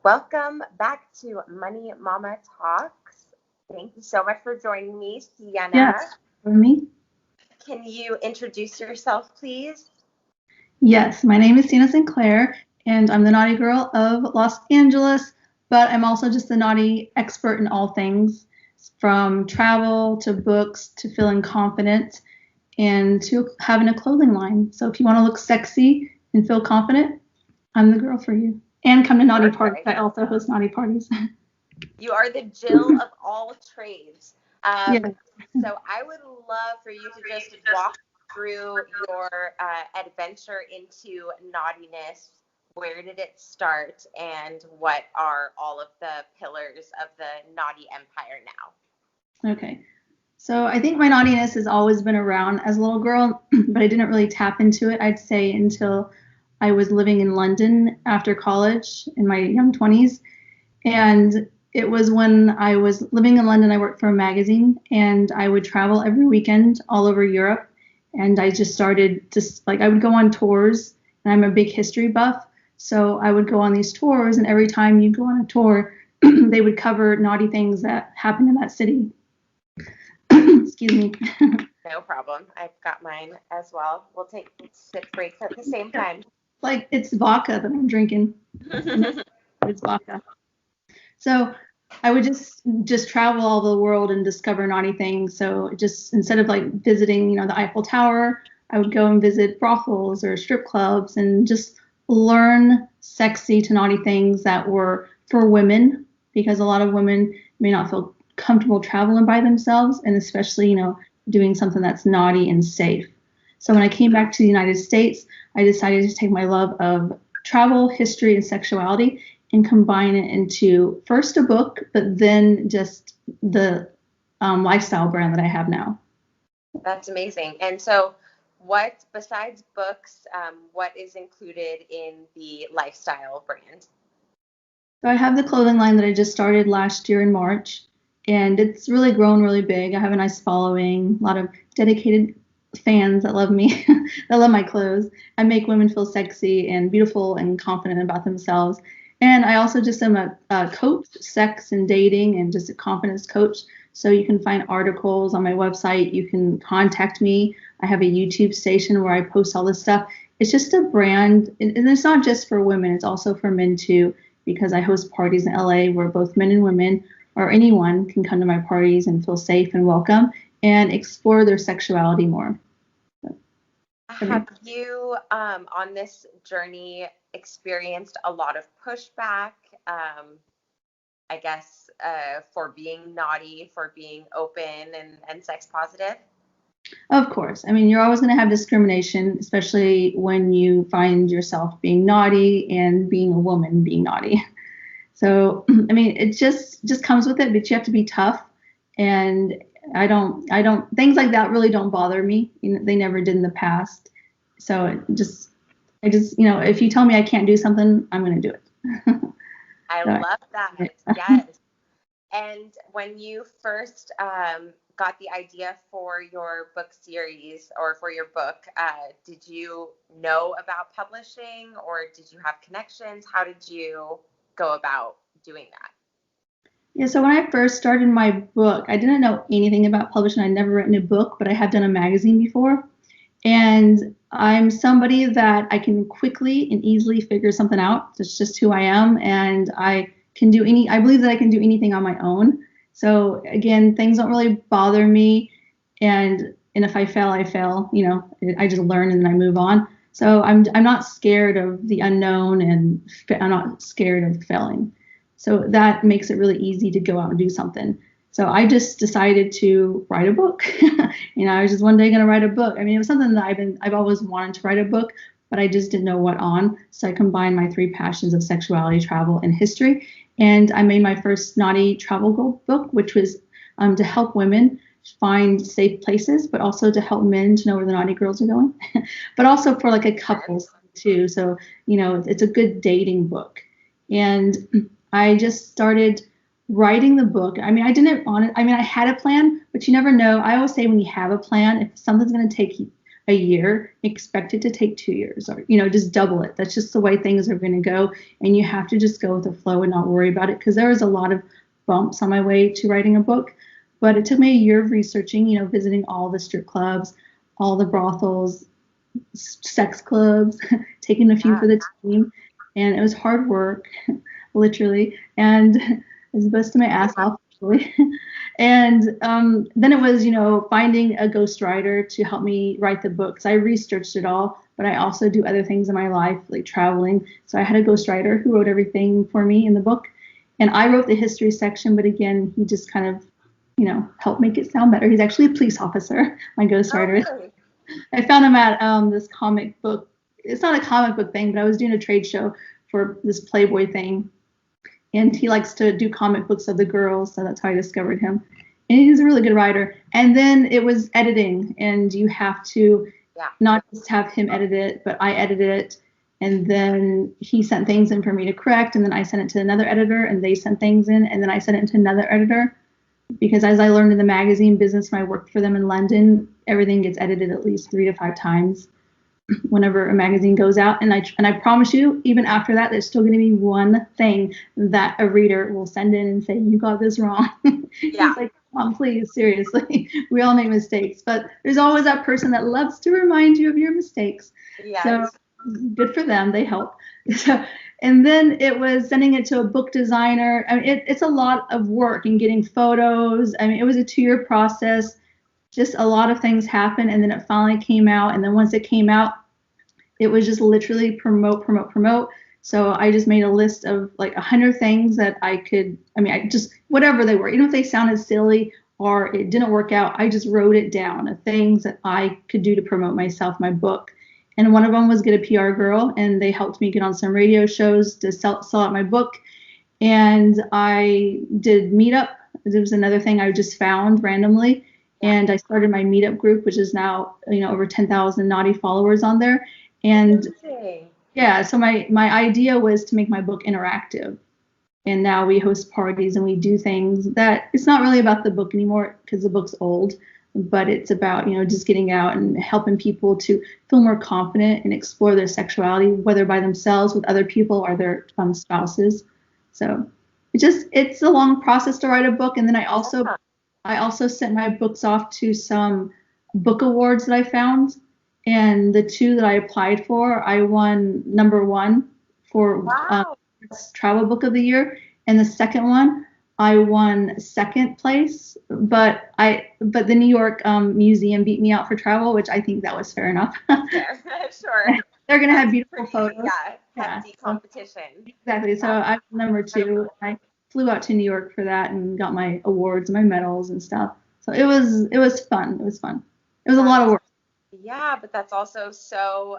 Welcome back to Money Mama Talks. Thank you so much for joining me, Sienna. Yes, for me. Can you introduce yourself, please? Yes, my name is Sienna Sinclaire, and I'm the naughty girl of Los Angeles, but I'm also just the naughty expert in all things, from travel to books to feeling confident and to having a clothing line. So if you want to look sexy and feel confident, I'm the girl for you. And come to naughty parties. I also host naughty parties. You are the Jill of all trades. Yeah. So I would love for you to just walk through your adventure into naughtiness. Where did it start, and what are all of the pillars of the naughty empire now? Okay. So I think my naughtiness has always been around as a little girl, but I didn't really tap into it, I'd say, until I was living in London after college in my young 20s. And it was when I was living in London, I worked for a magazine, and I would travel every weekend all over Europe. And I just started to, I would go on tours, and I'm a big history buff. So I would go on these tours, and every time you go on a tour, they would cover naughty things that happened in that city. Excuse me. No problem. I've got mine as well. We'll take sip breaks at the same time. Like it's vodka that I'm drinking. It's vodka. So I would just travel all the world and discover naughty things. So just instead of visiting, the Eiffel Tower, I would go and visit brothels or strip clubs and just learn sexy to naughty things that were for women, because a lot of women may not feel comfortable traveling by themselves, and especially, doing something that's naughty and safe. So when I came back to the United States, I decided to take my love of travel, history, and sexuality and combine it into first a book, but then just the lifestyle brand that I have now. That's amazing. And so what, besides books, what is included in the lifestyle brand? So I have the clothing line that I just started last year in March, and it's really grown really big. I have a nice following, a lot of dedicated fans that love me, that love my clothes. I make women feel sexy and beautiful and confident about themselves. And I also just am a coach, sex and dating, and just a confidence coach. So you can find articles on my website. You can contact me. I have a YouTube station where I post all this stuff. It's just a brand, and it's not just for women. It's also for men too, because I host parties in LA where both men and women or anyone can come to my parties and feel safe and welcome and explore their sexuality more. Have you, on this journey, experienced a lot of pushback, I guess, for being naughty, for being open and sex positive? Of course. I mean, you're always going to have discrimination, especially when you find yourself being naughty and being a woman being naughty. So, I mean, it just comes with it, but you have to be tough. And I don't, things like that really don't bother me. They never did in the past. So I just, if you tell me I can't do something, I'm going to do it. I love that. Yes. And when you first got the idea for your book series or for your book, did you know about publishing, or did you have connections? How did you go about doing that? Yeah, so when I first started my book, I didn't know anything about publishing. I'd never written a book, but I have done a magazine before. And I'm somebody that I can quickly and easily figure something out. That's just who I am. And I believe that I can do anything on my own. So again, things don't really bother me. And if I fail, I fail. I just learn and then I move on. So I'm not scared of the unknown, and I'm not scared of failing. So that makes it really easy to go out and do something. So I just decided to write a book. I was just one day going to write a book. I mean, it was something that I've always wanted to write a book, but I just didn't know what on. So I combined my three passions of sexuality, travel, and history. And I made my first naughty travel book, which was to help women find safe places, but also to help men to know where the naughty girls are going, but also for like a couple too. So, it's a good dating book. And I just started writing the book. I mean, I had a plan, but you never know. I always say when you have a plan, if something's going to take a year, expect it to take 2 years, or just double it. That's just the way things are going to go, and you have to just go with the flow and not worry about it, because there was a lot of bumps on my way to writing a book. But it took me a year of researching, visiting all the strip clubs, all the brothels, sex clubs, taking a few for the team, and it was hard work, literally, and I was busting my ass off, actually. And then it was, finding a ghostwriter to help me write the book. So I researched it all, but I also do other things in my life, like traveling. So I had a ghostwriter who wrote everything for me in the book, and I wrote the history section. But again, he just kind of, helped make it sound better. He's actually a police officer, my ghostwriter. Oh, really? I found him at this comic book. It's not a comic book thing, but I was doing a trade show for this Playboy thing, and he likes to do comic books of the girls, so that's how I discovered him. And he's a really good writer. And then it was editing, and you have to not just have him edit it, but I edited it, and then he sent things in for me to correct, and then I sent it to another editor, and they sent things in, and then I sent it to another editor. Because as I learned in the magazine business when I worked for them in London, everything gets edited at least 3 to 5 times whenever a magazine goes out. And I promise you, even after that, there's still going to be one thing that a reader will send in and say, you got this wrong. It's like, please, seriously, we all make mistakes. But there's always that person that loves to remind you of your mistakes. Yes. So good for them. They help. So, and then it was sending it to a book designer. I mean, it's a lot of work and getting photos. I mean, it was a 2-year process. Just a lot of things happened, and then it finally came out. And then once it came out, it was just literally promote. So I just made a list of like 100 things that I just whatever they were, even if they sounded silly or it didn't work out, I just wrote it down of things that I could do to promote myself, my book. And one of them was get a PR girl, and they helped me get on some radio shows to sell out my book. And I did Meetup. It was another thing I just found randomly. And I started my Meetup group, which is now, over 10,000 naughty followers on there. And so my idea was to make my book interactive. And now we host parties and we do things that it's not really about the book anymore because the book's old. But it's about, just getting out and helping people to feel more confident and explore their sexuality, whether by themselves, with other people, or their spouses. So it's a long process to write a book. And then I also sent my books off to some book awards that I found. And the 2 that I applied for, I won #1 for Travel Book of the Year. And the second one, I won 2nd place, but the New York Museum beat me out for travel, which I think that was fair enough. Sure. They're going to have beautiful photos. Hefty competition. Exactly. So I was #2. I flew out to New York for that and got my awards and my medals and stuff. So it was fun. It was fun. It was a lot of work. Yeah, but that's also so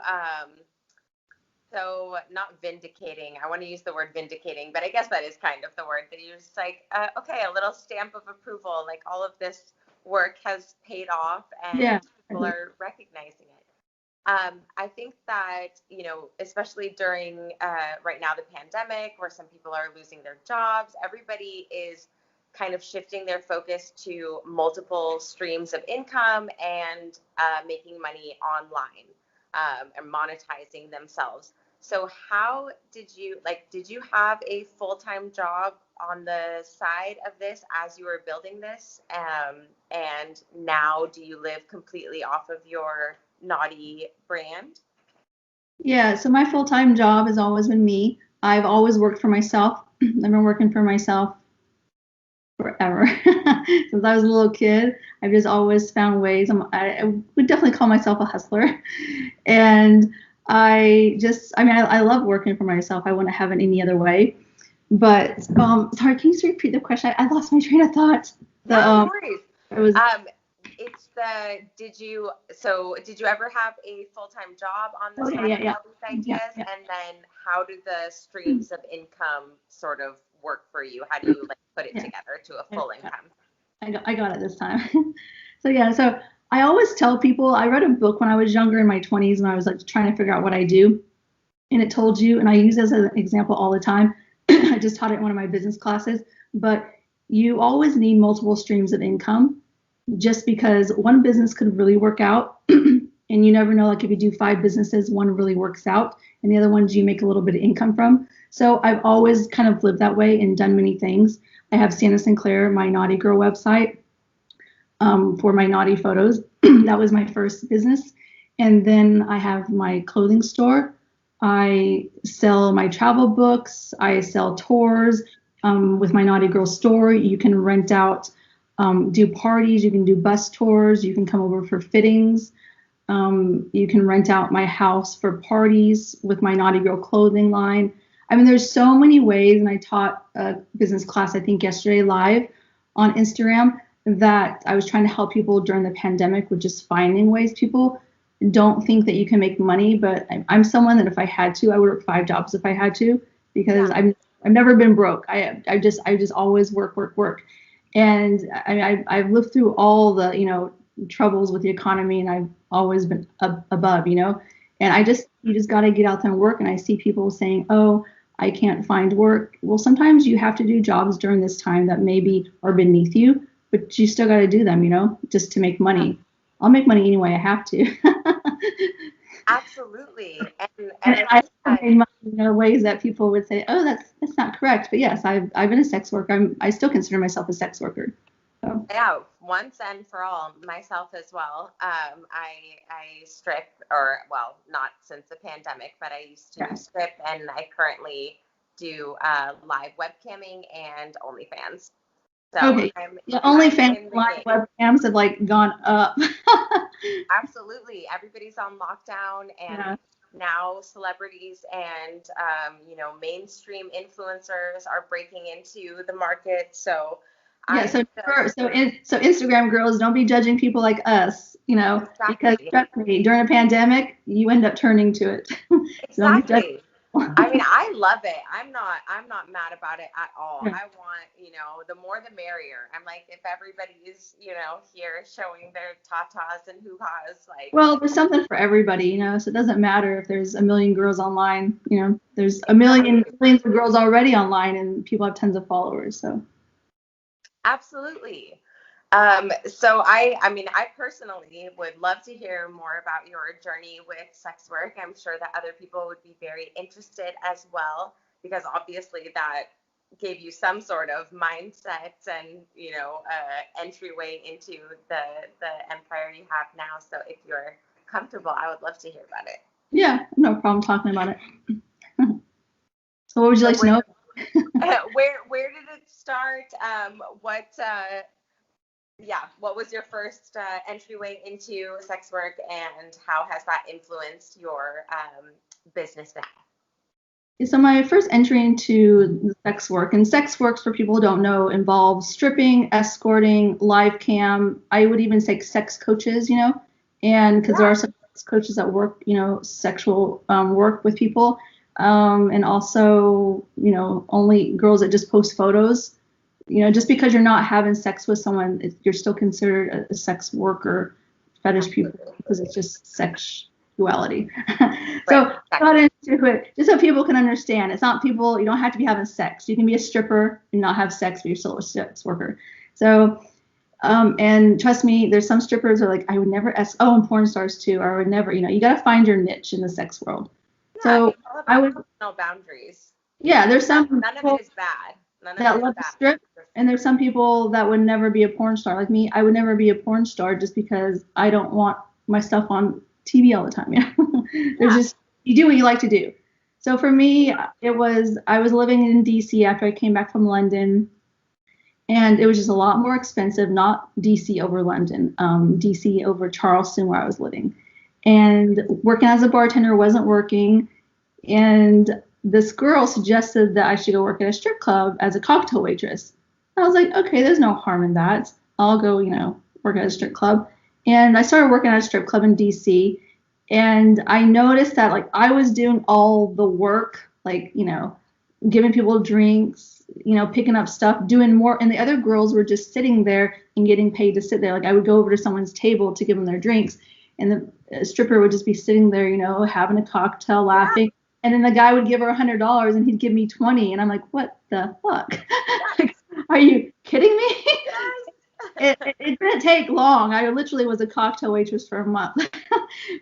not vindicating. I want to use the word vindicating, but I guess that is kind of the word, that you're just like, okay, a little stamp of approval. Like all of this work has paid off, and people are recognizing it. I think that, especially during right now, the pandemic, where some people are losing their jobs, everybody is kind of shifting their focus to multiple streams of income and making money online and monetizing themselves. So how did you have a full-time job on the side of this as you were building this? And now do you live completely off of your Naughty brand? Yeah, so my full-time job has always been me. I've always worked for myself. I've been working for myself forever. Since I was a little kid, I've just always found ways. I would definitely call myself a hustler. And I love working for myself. I wouldn't have it any other way. But sorry, can you just repeat the question? I lost my train of thought. No worries. It was did you ever have a full-time job on the side of all these ideas? Yeah. And then how do the streams of income sort of work for you? How do you put it together to a full income? I got it this time. So I always tell people, I read a book when I was younger in my 20s when I was trying to figure out what I do. And it told you, and I use this as an example all the time. I just taught it in one of my business classes, but you always need multiple streams of income, just because one business could really work out and And you never know, like if you do 5 businesses, one really works out and the other ones you make a little bit of income from. So I've always kind of lived that way and done many things. I have Sienna Sinclaire, my naughty girl website, for my naughty photos. That was my first business. And then I have my clothing store. I sell my travel books. I sell tours. With my naughty girl store, you can rent out, do parties. You can do bus tours. You can come over for fittings. You can rent out my house for parties with my naughty girl clothing line. I mean, there's so many ways. And I taught a business class, I think yesterday live on Instagram, that I was trying to help people during the pandemic with just finding ways. People don't think that you can make money, but I'm someone that if I had to, I would work 5 jobs if I had to, because I've never been broke. I just always work. And I mean, I've lived through all the, troubles with the economy, and I've always been above, and you just got to get out there and work. And I see people saying, oh, I can't find work. Well, sometimes you have to do jobs during this time that maybe are beneath you, but you still got to do them, just to make money. I'll make money anyway I have to. Absolutely. And I made money in ways that people would say, oh, that's not correct. But yes, I've been a sex worker. I still consider myself a sex worker. So. Yeah, once and for all, myself as well. I strip, or well, not since the pandemic, but I used to strip, and I currently do live webcamming and OnlyFans. So okay. OnlyFans live webcams have like gone up. Absolutely. Everybody's on lockdown, and now celebrities and mainstream influencers are breaking into the market. So so Instagram girls, don't be judging people like us, exactly. Because trust me, during a pandemic, you end up turning to it. Exactly. I mean, I love it. I'm not mad about it at all. I want, the more the merrier. I'm like, if everybody's, here showing their tatas and hoo-has, like. Well, there's something for everybody, so it doesn't matter if there's a million girls online, there's millions of girls already online and people have tons of followers, so. Absolutely. So I personally would love to hear more about your journey with sex work. I'm sure that other people would be very interested as well, because obviously that gave you some sort of mindset and, entryway into the empire you have now. So if you're comfortable, I would love to hear about it. Yeah, no problem talking about it. So what would you like to know? Where did it start? What was your first entryway into sex work, and how has that influenced your business now? So my first entry into sex work, and sex works, for people who don't know, involves stripping, escorting, live cam. I would even say sex coaches, and because there are some sex coaches that work, sexual work with people, and also, only girls that just post photos. Just because you're not having sex with someone, you're still considered a sex worker, fetish people, because it's just sexuality. So I got into it just so people can understand. It's not people, you don't have to be having sex. You can be a stripper and not have sex, but you're still a sex worker. So, and trust me, there's some strippers who are like, I would never and porn stars too, or I would never, you got to find your niche in the sex world. Yeah, so I would no boundaries. Yeah, there's some. None of it is bad. That love to strip, and there's some people that would never be a porn star. Like me, I would never be a porn star just because I don't want my stuff on TV all the time. There's just, you do what you like to do. So for me, I was living in DC after I came back from London, and it was just a lot more expensive, not DC over London, DC over Charleston where I was living. And working as a bartender wasn't working, and this girl suggested that I should go work at a strip club as a cocktail waitress. I was like, okay, there's no harm in that. I'll go, work at a strip club. And I started working at a strip club in DC. And I noticed that I was doing all the work, giving people drinks, picking up stuff, doing more. And the other girls were just sitting there and getting paid to sit there. I would go over to someone's table to give them their drinks. And the stripper would just be sitting there, having a cocktail, laughing. Yeah. And then the guy would give her $100 and he'd give me 20. And I'm like, what the fuck? Are you kidding me? Yes. It didn't take long. I literally was a cocktail waitress for a month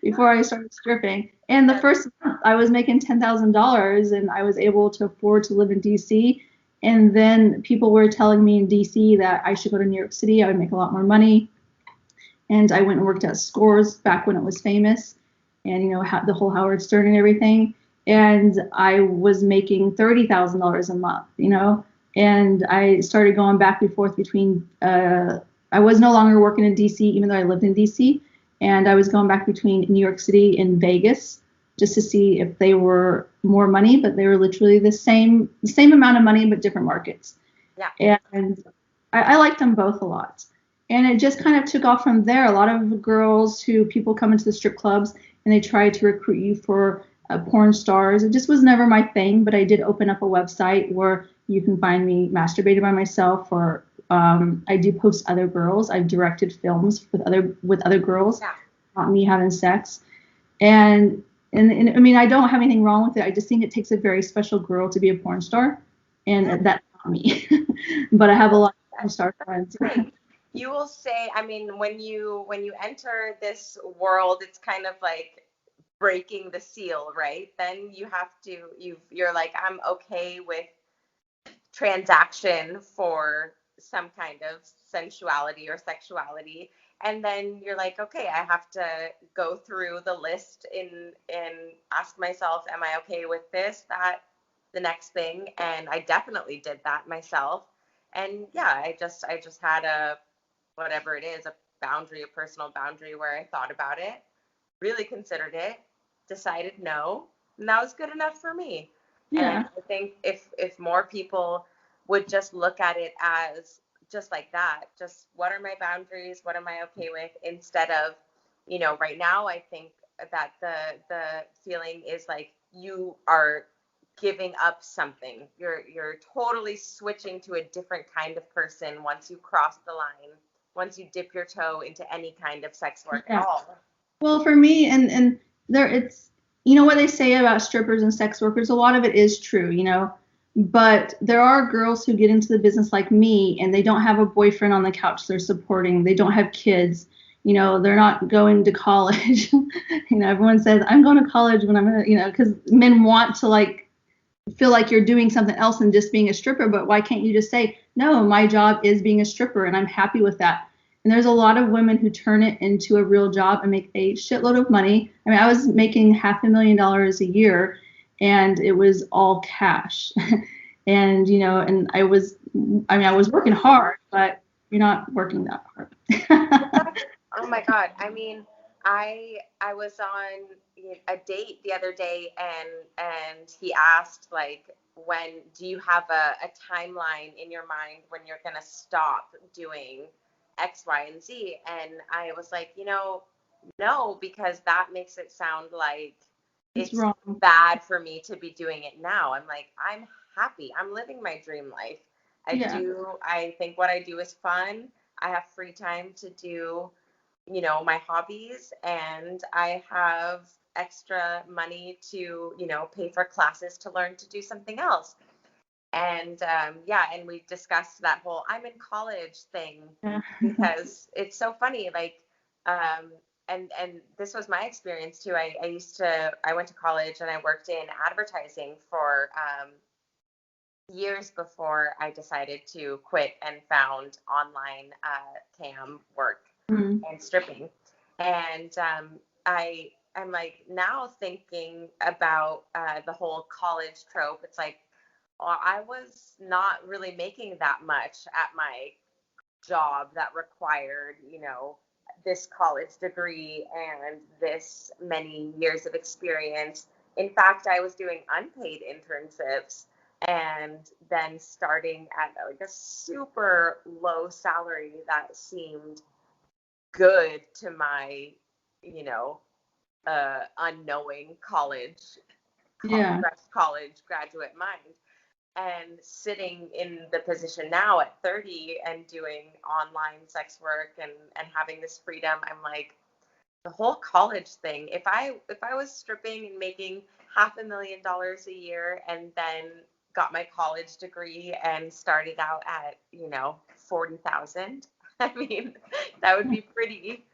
before I started stripping. And the first month, I was making $10,000, and I was able to afford to live in DC. And then people were telling me in DC that I should go to New York City. I would make a lot more money. And I went and worked at Scores back when it was famous, and the whole Howard Stern and everything. And I was making $30,000 a month, and I started going back and forth between. I was no longer working in DC, even though I lived in DC, and I was going back between New York City and Vegas just to see if they were more money, but they were literally the same amount of money, but different markets. Yeah. And I liked them both a lot. And it just kind of took off from there. A lot of people come into the strip clubs and they try to recruit you for porn stars. It just was never my thing, but I did open up a website where you can find me masturbating by myself, or I do post other girls. I've directed films with other girls, not me having sex. And I mean, I don't have anything wrong with it. I just think it takes a very special girl to be a porn star, and that's not me. But I have a lot of porn star friends. You will say, I mean, when you enter this world, it's kind of like breaking the seal, right? Then you're like, I'm okay with transaction for some kind of sensuality or sexuality. And then you're like, okay, I have to go through the list and ask myself, am I okay with this, that, the next thing? And I definitely did that myself. And yeah, I just had a, whatever it is, a boundary, a personal boundary, where I thought about it, really considered it, decided no, and that was good enough for me. Yeah. And I think if more people would just look at it as just like that, just what are my boundaries, what am I okay with, instead of, right now I think that the feeling is like you are giving up something. You're totally switching to a different kind of person once you cross the line, once you dip your toe into any kind of sex work at all. Well, for me, and there, it's, what they say about strippers and sex workers, a lot of it is true, but there are girls who get into the business like me, and they don't have a boyfriend on the couch they're supporting. They don't have kids. They're not going to college. Everyone says, I'm going to college when I'm going to, because men want to feel like you're doing something else than just being a stripper. But why can't you just say, no, my job is being a stripper and I'm happy with that? And there's a lot of women who turn it into a real job and make a shitload of money. I mean, I was making $500,000 a year, and it was all cash. And I was working hard, but you're not working that hard. Oh my God. I mean, I was on a date the other day, and he asked, like, when do you have a timeline in your mind when you're gonna stop doing X, Y, and Z? And I was like, no, because that makes it sound like it's wrong. bad for me to be doing it now. I'm like, I'm happy. I'm living my dream life. I think what I do is fun. I have free time to do, my hobbies, and I have extra money to, pay for classes to learn to do something else. And and we discussed that whole I'm in college thing, because it's so funny. Like, and this was my experience too. I went to college and I worked in advertising for years before I decided to quit and found online cam work and stripping. And I'm like, now thinking about the whole college trope. It's like, well, I was not really making that much at my job that required, this college degree and this many years of experience. In fact, I was doing unpaid internships and then starting at like a super low salary that seemed good to my, unknowing college graduate mind. And sitting in the position now at 30 and doing online sex work and having this freedom, I'm like, the whole college thing, if I was stripping and making $500,000 a year and then got my college degree and started out at 40,000, I mean, that would be pretty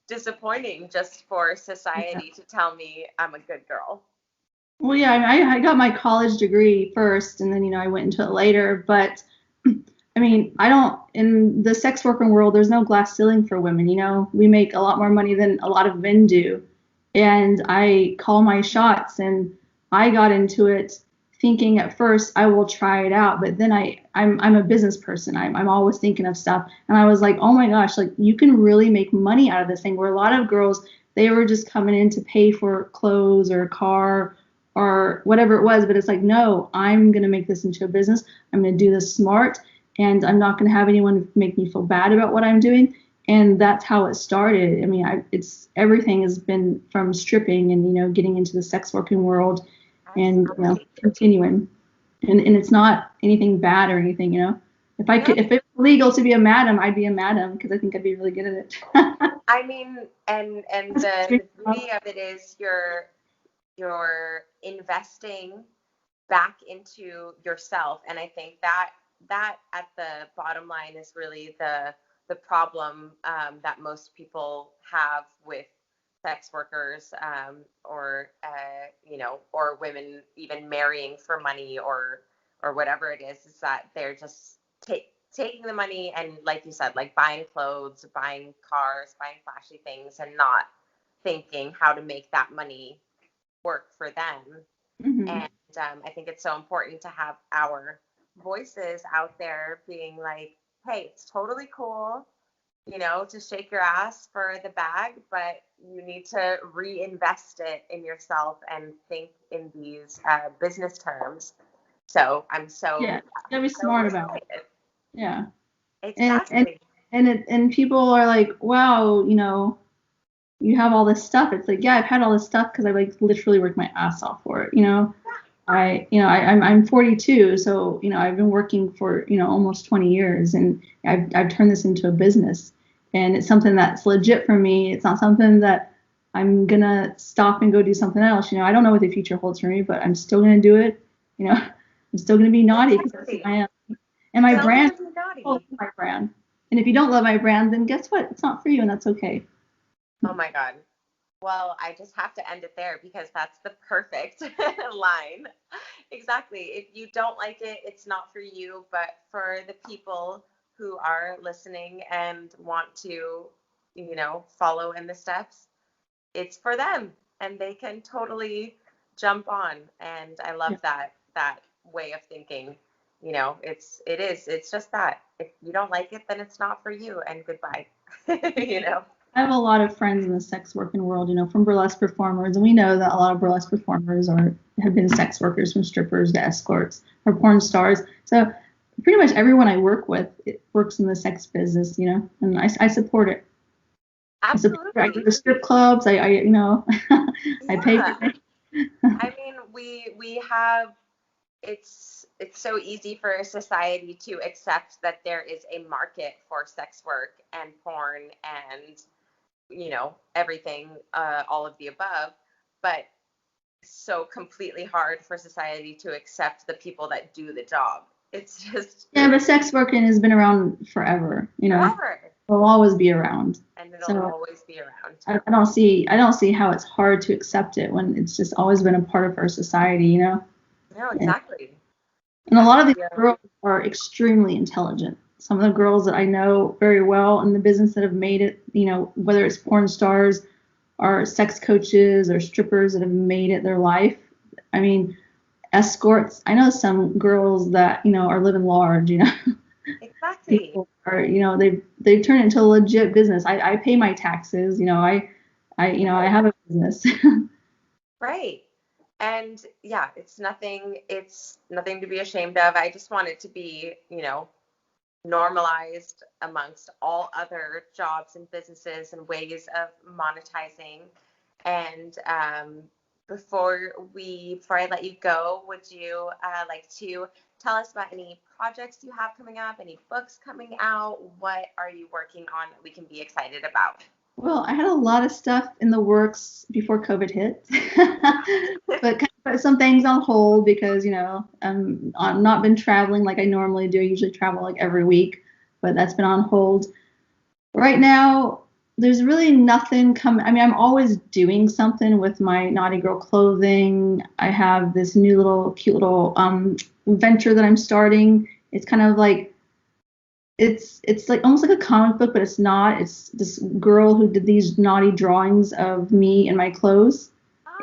disappointing just for Yeah. society to tell me I'm a good girl. Well, yeah, I got my college degree first, and then I went into it later. But I mean, I don't in the sex working world. There's no glass ceiling for women. We make a lot more money than a lot of men do, and I call my shots. And I got into it thinking at first I will try it out, but then I'm a business person. I'm always thinking of stuff, and I was like, oh my gosh, like you can really make money out of this thing. Where a lot of girls, they were just coming in to pay for clothes or a car or whatever it was, but it's like, no, I'm going to make this into a business. I'm going to do this smart, and I'm not going to have anyone make me feel bad about what I'm doing. And that's how it started. I mean, it's everything has been from stripping and getting into the sex working world, and continuing. And it's not anything bad or anything. If it was legal to be a madam, I'd be a madam because I think I'd be really good at it. I mean, and the beauty of it is you're investing back into yourself, and I think that at the bottom line is really the problem that most people have with sex workers, or women even marrying for money or whatever it is that they're just taking the money and, like you said, like buying clothes, buying cars, buying flashy things, and not thinking how to make that money work for them. Mm-hmm. And I think it's so important to have our voices out there being like, hey, it's totally cool, to shake your ass for the bag, but you need to reinvest it in yourself and think in these business terms. So I'm Yeah, you gotta be so smart about it. excited. Yeah. Exactly. And people are like, wow, you have all this stuff. It's like, yeah, I've had all this stuff because I like literally worked my ass off for it. I'm 42, so I've been working for almost 20 years, and I've turned this into a business, and it's something that's legit for me. It's not something that I'm gonna stop and go do something else. I don't know what the future holds for me, but I'm still gonna do it. I'm still gonna be naughty because that's who I am. And my brand, my brand. And if you don't love my brand, then guess what? It's not for you, and that's okay. Oh my God. Well, I just have to end it there because that's the perfect line. Exactly. If you don't like it, it's not for you, but for the people who are listening and want to, follow in the steps, it's for them and they can totally jump on. And I love that way of thinking. It's just that. If you don't like it, then it's not for you and goodbye. I have a lot of friends in the sex working world, from burlesque performers, and we know that a lot of burlesque performers have been sex workers, from strippers to escorts or porn stars. So pretty much everyone I work with works in the sex business, and I support it. Absolutely. I go to strip clubs. I I pay for it. I mean, we have it's so easy for society to accept that there is a market for sex work and porn and everything, all of the above, but so completely hard for society to accept the people that do the job. It's just but sex working has been around forever. Forever. It'll always be around. And it'll always be around. I don't see how it's hard to accept it when it's just always been a part of our society. No, exactly. And a lot of these girls are extremely intelligent. Some of the girls that I know very well in the business that have made it, whether it's porn stars or sex coaches or strippers that have made it their life. I mean, escorts. I know some girls that, are living large, Exactly. People are, they've turned it into a legit business. I pay my taxes, I have a business. Right. And yeah, it's nothing to be ashamed of. I just want it to be, normalized amongst all other jobs and businesses and ways of monetizing. And before I let you go, would you like to tell us about any projects you have coming up, any books coming out? What are you working on that we can be excited about? Well, I had a lot of stuff in the works before COVID hit, but kind of put some things on hold because, I've not been traveling like I normally do. I usually travel like every week, but that's been on hold. Right now, there's really nothing coming. I mean, I'm always doing something with my Naughty Girl clothing. I have this new little cute little venture that I'm starting. It's kind of like it's like almost like a comic book, but it's not. It's this girl who did these naughty drawings of me and my clothes.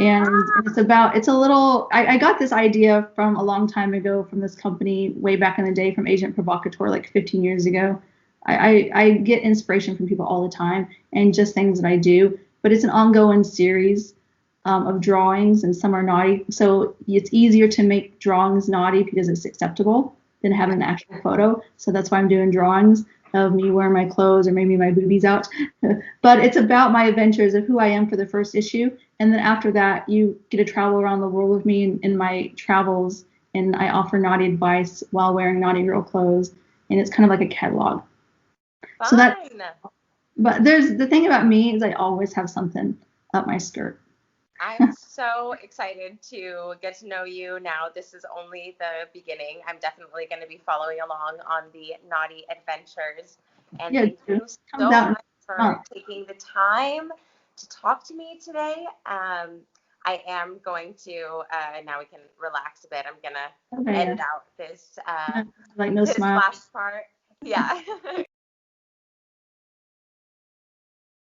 And it's a little, I got this idea from a long time ago from this company way back in the day from Agent Provocateur, like 15 years ago. I get inspiration from people all the time and just things that I do, but it's an ongoing series of drawings, and some are naughty. So it's easier to make drawings naughty because it's acceptable than having an actual photo. So that's why I'm doing drawings of me wearing my clothes or maybe my boobies out. But it's about my adventures of who I am for the first issue. And then after that, you get to travel around the world with me in my travels. And I offer naughty advice while wearing naughty girl clothes. And it's kind of like a catalog. Fine. So that, but there's the thing about me is I always have something up my skirt. I'm so excited to get to know you now. This is only the beginning. I'm definitely going to be following along on the naughty adventures. And thank you so much for taking the time to talk to me today. I am going to, now we can relax a bit. I'm going to edit out this, like no this smile. last part. Yeah.